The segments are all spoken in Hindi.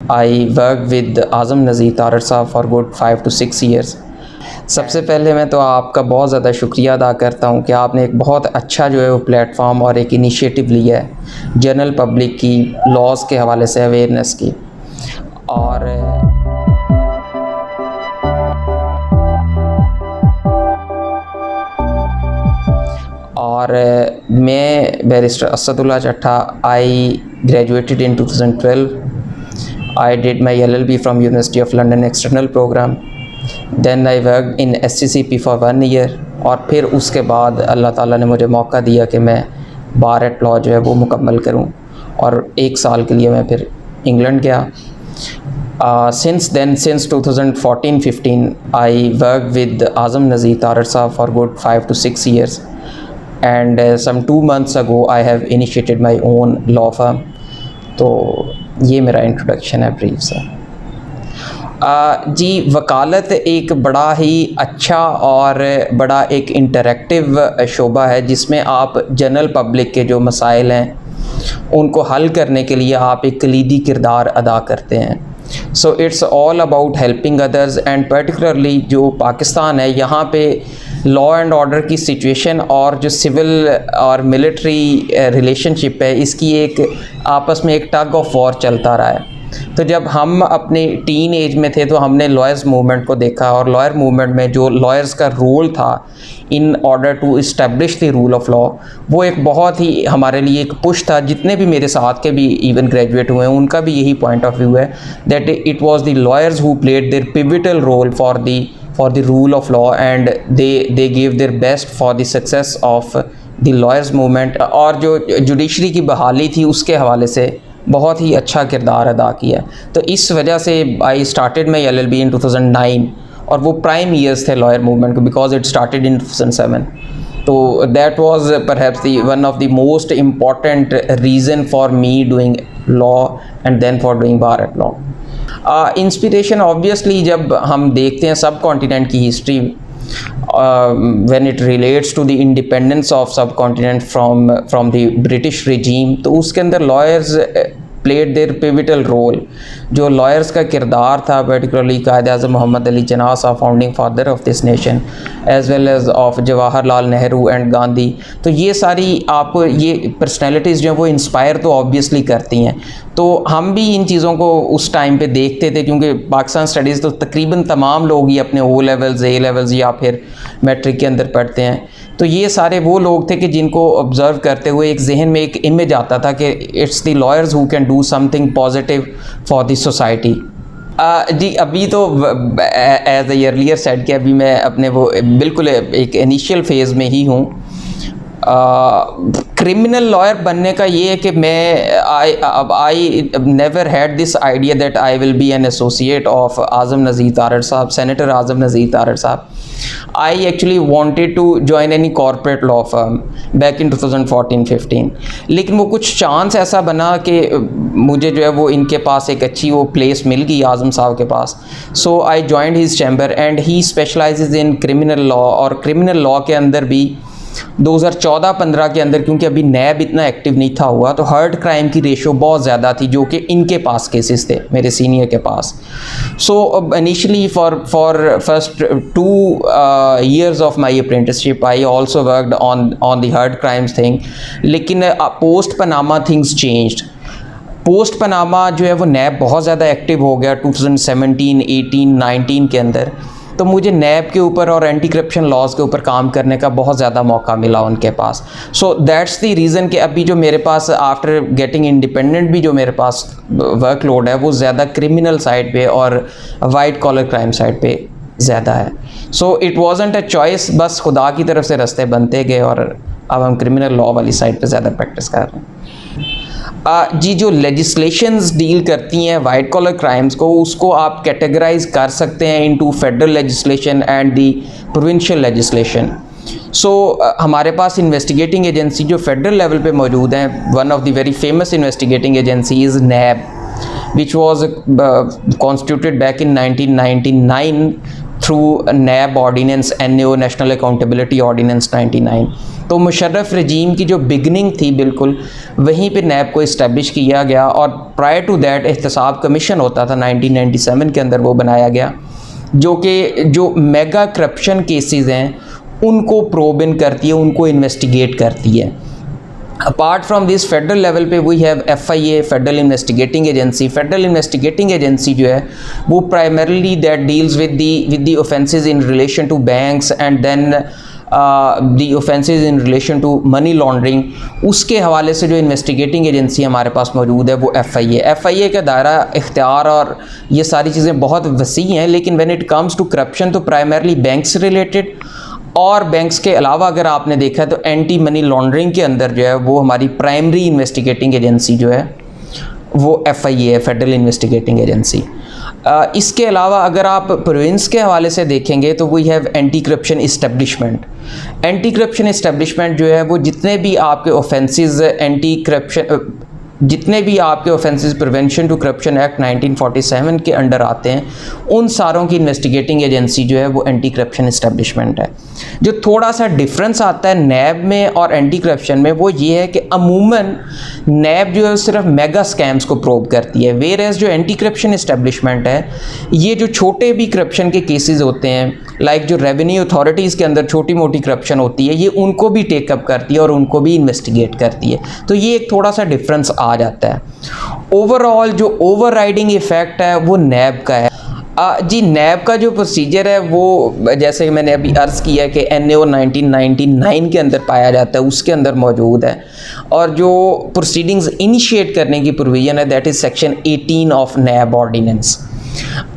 आई वर्क विद आज़म नज़ीर तारड़ साहब फॉर गुड 5 to 6 years। सबसे पहले मैं तो आपका बहुत ज़्यादा शुक्रिया अदा करता हूँ कि आपने एक बहुत अच्छा जो है वो प्लेटफॉर्म और एक इनिशिएटिव लिया है जनरल पब्लिक की लॉज के हवाले से अवेयरनेस की। और मैं बैरिस्टर असदुल्ला चट्टा I graduated in 2012। I did my LLB from University of London external program. Then I worked in SCCP for 1 year और फिर उसके बाद अल्लाह ताला ने मुझे मौका दिया कि मैं बार एट लॉ जो है वो मुकम्मल करूं और 1 साल के लिए मैं फिर इंग्लैंड गया। Since then, since 2014-15, I worked with Azam Nazir Tarar Saab for good 5 to 6 years, and some 2 months ago I have initiated my own law firm. तो ये मेरा इंट्रोडक्शन है ब्रीफ सा। जी, वकालत एक बड़ा ही अच्छा और बड़ा एक इंटरैक्टिव शोबा है जिसमें आप जनरल पब्लिक के जो मसाइल हैं उनको हल करने के लिए आप एक कलीदी किरदार अदा करते हैं। So it's all about helping others, and particularly जो पाकिस्तान है यहाँ पे लॉ एंड ऑर्डर की सिचुएशन और जो सिविल और मिलिट्री रिलेशनशिप है इसकी एक आपस में एक टग ऑफ वॉर चलता रहा है। तो जब हम अपने टीन एज में थे तो हमने लॉयर्स मूवमेंट को देखा, और लॉयर मूवमेंट में जो लॉयर्स का रोल था in order to establish the rule of law, वो एक बहुत ही हमारे लिए एक पुश था। जितने भी मेरे साथ के भी इवन ग्रेजुएट हुए हैं उनका भी यही पॉइंट ऑफ व्यू है that it was the lawyers who played their pivotal role for the rule of law, and they gave their best for the success of the lawyers movement। और जो जुडिशरी की बहाली थी उसके हवाले से बहुत ही अच्छा किरदार अदा किया। तो इस वजह से आई स्टार्टेड माई LLB इन 2009, और वो प्राइम ईयर्स थे लॉयर मूवमेंट को बिकॉज इट स्टार्टेड इन 2007। तो that was perhaps the one of the most important reason for me doing law and then for doing bar at law. Inspiration obviously जब हम देखते हैं सब कॉन्टिनेंट की history, when it relates to the independence of subcontinent from the British regime, तो उसके अंदर lawyers played their pivotal role. जो लॉयर्स का किरदार था particularly Quaid Azam Mohammad Ali Jinnah Sahab, founding father of this nation, as well as of Jawaharlal Nehru and Gandhi. तो ये सारी आपको ये पर्सनैलिटीज़ जो हैं वो इंस्पायर तो ऑब्वियसली करती हैं। तो हम भी इन चीज़ों को उस टाइम पे देखते थे क्योंकि पाकिस्तान स्टडीज़ तो तकरीबन तमाम लोग ही अपने O लेवल्स A लेवल्स या फिर मैट्रिक के अंदर पढ़ते हैं। तो ये सारे वो लोग थे कि जिनको ऑब्ज़र्व करते हुए एक जहन में एक इमेज आता था कि it's the lawyers who can do something positive for the society. जी, अभी तो एज ए अर्लियर सेड कि अभी मैं अपने वो बिल्कुल एक इनिशियल फेज़ में ही हूँ। क्रिमिनल लॉयर बनने का ये है कि मैं I never had this idea that I will be an associate of Azam Nazir Tarar sahab, senator Azam Nazir Tarar sahab. I actually wanted to join any corporate law firm back in 2014-15, लेकिन वो कुछ चांस ऐसा बना कि मुझे जो है वो इनके पास एक अच्छी वो प्लेस मिल गई आज़म साहब के पास। So I joined his chamber and he specialises in criminal law, और क्रिमिनल लॉ के अंदर भी 2014-15 के अंदर क्योंकि अभी नैब इतना एक्टिव नहीं था हुआ, तो हर्ट क्राइम की रेशो बहुत ज़्यादा थी जो कि इनके पास केसेस थे, मेरे सीनियर के पास। So initially for first 2 years of my apprenticeship I also worked on the hurt crimes thing, लेकिन post Panama things changed. Post Panama जो है वो नैब बहुत ज़्यादा एक्टिव हो गया 2017, 18, 19 के अंदर। तो मुझे नैब के ऊपर और एंटी करप्शन लॉज के ऊपर काम करने का बहुत ज़्यादा मौका मिला उनके पास। सो दैट्स द रीज़न कि अभी जो मेरे पास आफ्टर गेटिंग इंडिपेंडेंट भी जो मेरे पास वर्कलोड है वो ज़्यादा क्रिमिनल साइड पे और वाइट कॉलर क्राइम साइड पे ज़्यादा है। So it wasn't a choice, बस खुदा की तरफ से रास्ते बनते गए और अब हम क्रिमिनल लॉ वाली साइड पे ज़्यादा प्रैक्टिस कर रहे हैं। जी, जो लेजिस्लेशंस डील करती हैं वाइट कॉलर क्राइम्स को, उसको आप कैटेगराइज कर सकते हैं into federal legislation and the provincial legislation. So हमारे पास इन्वेस्टिगेटिंग एजेंसी जो फेडरल लेवल पे मौजूद हैं, one of the very famous investigating agency is NAB, which was constituted back in 1999 through NAB ordinance NAO national accountability ordinance 99। तो मुशर्रफ रजीम की जो बिगनिंग थी बिल्कुल वहीं पे नैब को इस्टेब्लिश किया गया, और प्रायर टू दैट एहतसाब कमीशन होता था 1997 के अंदर वो बनाया गया, जो कि जो मेगा करप्शन केसेस हैं उनको प्रोब इन करती है, उनको इन्वेस्टिगेट करती है। Apart from this federal level पे we have FIA, federal investigating agency. Federal investigating agency जो है वो primarily that deals with the offences in relation to banks and then the offences in relation to money laundering. उसके हवाले से जो इन्वेस्टिगेटिंग एजेंसी हमारे पास मौजूद है वो FIA का दायरा इख्तियार और ये सारी चीज़ें बहुत वसी हैं, लेकिन when it comes to corruption तो प्राइमरली बैंक्स रिलेटेड, और बैंक्स के अलावा अगर आपने देखा है तो एंटी मनी लॉन्ड्रिंग के अंदर जो है वो हमारी प्राइमरी इन्वेस्टिगेटिंग एजेंसी जो है वो FIA है, फेडरल इन्वेस्टिगेटिंग एजेंसी। इसके अलावा अगर आप प्रोविंस के हवाले से देखेंगे तो we have anti corruption establishment. Anti corruption establishment जो है वो जितने भी आपके offences prevention to corruption act 1947 के अंडर आते हैं, उन सारों की इन्वेस्टिगेटिंग एजेंसी जो है वो एंटी करप्शन इस्टेब्लिशमेंट है। जो थोड़ा सा डिफरेंस आता है नैब में और एंटी करप्शन में वो ये है कि अमूमन नैब जो है सिर्फ मेगा स्कैम्स को प्रोब करती है, वेयर एज जो एंटी करप्शन इस्टेब्लिशमेंट है ये जो छोटे भी करप्शन के केसेस होते हैं, लाइक जो रेवेन्यू अथॉरिटीज़ के अंदर छोटी मोटी करप्शन होती है, ये उनको भी टेकअप करती है और उनको भी इन्वेस्टिगेट करती है। तो ये एक थोड़ा सा डिफरेंस आ जाता है। ओवरऑल जो ओवरराइडिंग इफेक्ट है वो नैब का है। जी नैब का जो प्रोसीजर है वो जैसे कि मैंने अभी अर्ज़ किया है कि NAO 1999 के अंदर पाया जाता है, उसके अंदर मौजूद है, और जो प्रोसीडिंग्स इनिशिएट करने की प्रोविज़न है that is section 18 of NAB ordinance.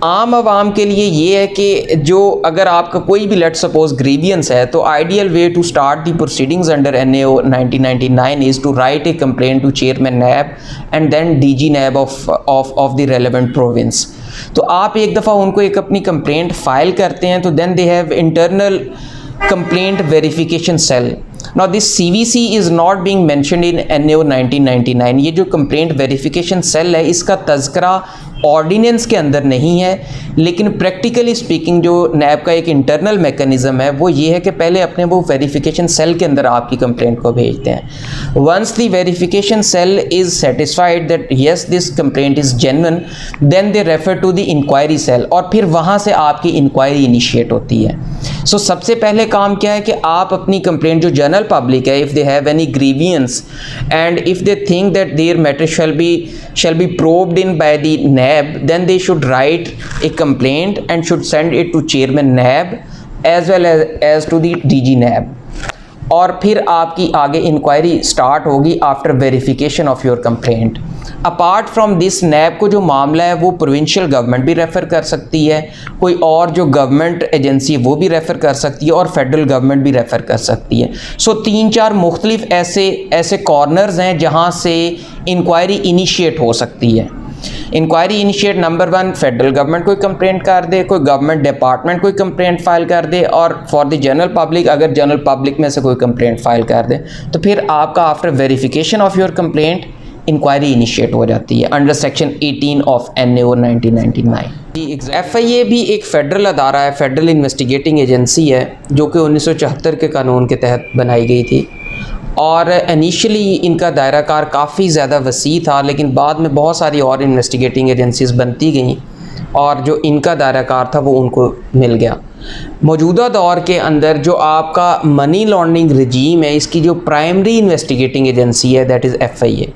आम आवाम के लिए ये है कि जो अगर आपका कोई भी लेट सपोज ग्रीवियंस है तो ideal way to start the proceedings under NAO 1999 is to write a complaint to chairman NAB and then DG NAB of the relevant province. तो आप एक दफ़ा उनको एक अपनी कंप्लेंट फाइल करते हैं तो then they have internal complaint verification cell. Now this CVC is not being mentioned in NAO 1999। ये जो कंप्लेंट वेरिफिकेशन सेल है इसका तज़करा ऑर्डिनेंस के अंदर नहीं है, लेकिन प्रैक्टिकली स्पीकिंग जो नैब का एक इंटरनल मैकेनिज़्म है वो ये है कि पहले अपने वो वेरिफिकेशन सेल के अंदर आपकी कंप्लेंट को भेजते हैं। Once the verification cell is satisfied that yes this complaint is genuine, then they refer to the inquiry cell, और फिर वहाँ से आपकी इंक्वायरी इनिशिएट होती है। सो सबसे पहले काम क्या है कि आप अपनी कंप्लेंट जो जनरल पब्लिक है, if they have any grievance and if they think that their matter shall be probed in by the NAB, then they should write a complaint and should send it to chairman NAB as well as to the DG NAB, और फिर आपकी आगे इंक्वायरी स्टार्ट होगी after verification of your complaint. Apart from this NAB को जो मामला है वो प्रोविंशियल गवर्नमेंट भी रेफ़र कर सकती है, कोई और जो गवर्नमेंट एजेंसी वो भी रेफ़र कर सकती है, और फेडरल गवर्नमेंट भी रेफ़र कर सकती है। सो 3-4 मुख्तलिफ ऐसे कॉर्नर्स हैं जहाँ से इंक्वायरी इनिशिएट हो सकती है। Inquiry initiate number 1 federal government कोई कंप्लेंट कर दे, कोई गवर्नमेंट डिपार्टमेंट कोई कंप्लेंट फाइल कर दे, और फॉर द जनरल पब्लिक अगर जनरल पब्लिक में से कोई कंप्लेंट फाइल कर दे तो फिर आपका after verification of your complaint inquiry initiate हो जाती है under section 18 of NAO 1999। FIA भी एक फ़ेडरल अदारा है, फेडरल इन्वेस्टिगेटिंग एजेंसी है, जो कि 1974 के कानून के तहत बनाई गई थी, और इनिशियली इनका दायरा कार काफ़ी ज़्यादा वसी था, लेकिन बाद में बहुत सारी और इन्वेस्टिगेटिंग एजेंसीज़ बनती गईं और जो इनका दायरा कार था वो उनको मिल गया। मौजूदा दौर के अंदर जो आपका मनी लॉन्ड्रिंग रजीम है इसकी जो प्राइमरी इन्वेस्टिगेटिंग एजेंसी है that is FIA।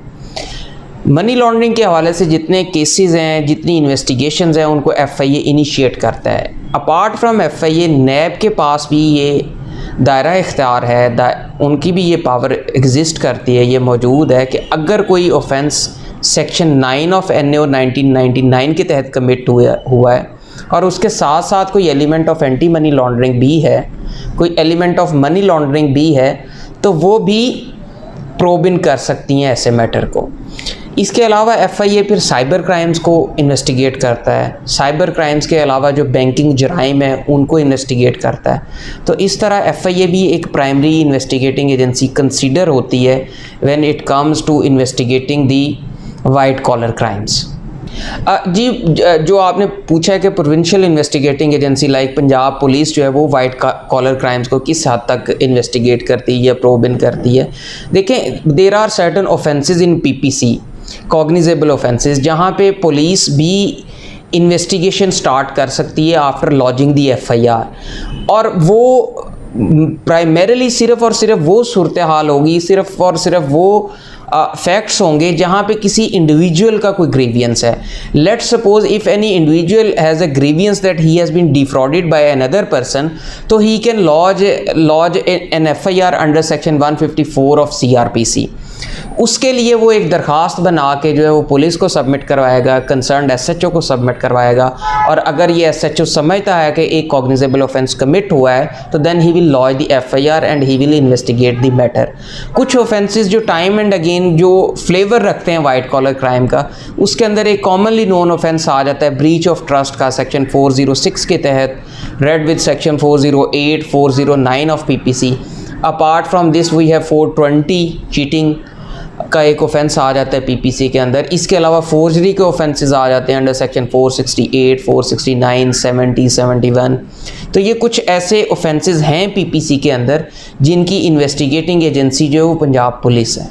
Money laundering के हवाले से जितने केसेस हैं, जितनी इन्वेस्टिगेशंस हैं, उनको FIA इनिशिएट करता है। अपार्ट फ्रॉम FIA नैब के पास भी ये दायरा इख्तियार है, उनकी भी ये पावर एग्जिस्ट करती है, ये मौजूद है कि अगर कोई ऑफेंस सेक्शन 9 ऑफ NAO 1999 के तहत कमिट हुआ है और उसके साथ साथ कोई element of anti money laundering भी है, कोई एलिमेंट ऑफ मनी लॉन्ड्रिंग भी है, तो वो भी प्रोब इन कर सकती हैं ऐसे मैटर को। इसके अलावा FIA फिर साइबर क्राइम्स को इन्वेस्टिगेट करता है, साइबर क्राइम्स के अलावा जो बैंकिंग जराइम है उनको इन्वेस्टिगेट करता है। तो इस तरह FIA भी एक प्राइमरी इन्वेस्टिगेटिंग एजेंसी कंसीडर होती है when it comes to investigating the white collar crimes. जी, जो आपने पूछा है कि provincial investigating agency like Punjab police जो है वो वाइट कॉलर क्राइम्स को किस हद तक इन्वेस्टिगेट करती है या प्रोब इन करती है। देखें, there are certain offences in PPC, cognizable offences, जहाँ पे पुलिस भी इन्वेस्टिगेशन स्टार्ट कर सकती है आफ्टर लॉजिंग दी एफआईआर, और वो प्राइमरीली सिर्फ़ और सिर्फ वो सूरत हाल होगी, सिर्फ़ और सिर्फ वो फैक्ट्स होंगे जहाँ पे किसी इंडिविजुअल का कोई ग्रीवियंस है। Let's suppose if any individual has a grievance that he has been defrauded by another person, तो he can lodge an FIR under section 154 of CrPC. उसके लिए वो एक दरख्वास्त बना के जो है वो पुलिस को सबमिट करवाएगा, कंसर्न्ड एसएचओ को सबमिट करवाएगा, और अगर ये एसएचओ समझता है कि एक कॉग्निजेबल ऑफेंस कमिट हुआ है तो then he will lodge the FIR and he will investigate the matter. कुछ ऑफेंसेस जो टाइम एंड अगेन जो फ्लेवर रखते हैं वाइट कॉलर क्राइम का, उसके अंदर एक कॉमनली नोन ऑफेंस आ जाता है ब्रीच ऑफ ट्रस्ट का सेक्शन 406 के तहत, read with section 408, 409 of PPC. Apart from this we have 420 cheating का एक ऑफेंस आ जाता है पीपीसी के अंदर। इसके अलावा फोर्जरी के ऑफेंसेस आ जाते हैं अंडर सेक्शन 468, 469, 70, 71। तो ये कुछ ऐसे ऑफेंसेस हैं पीपीसी के अंदर जिनकी इन्वेस्टिगेटिंग एजेंसी जो है वो पंजाब पुलिस है।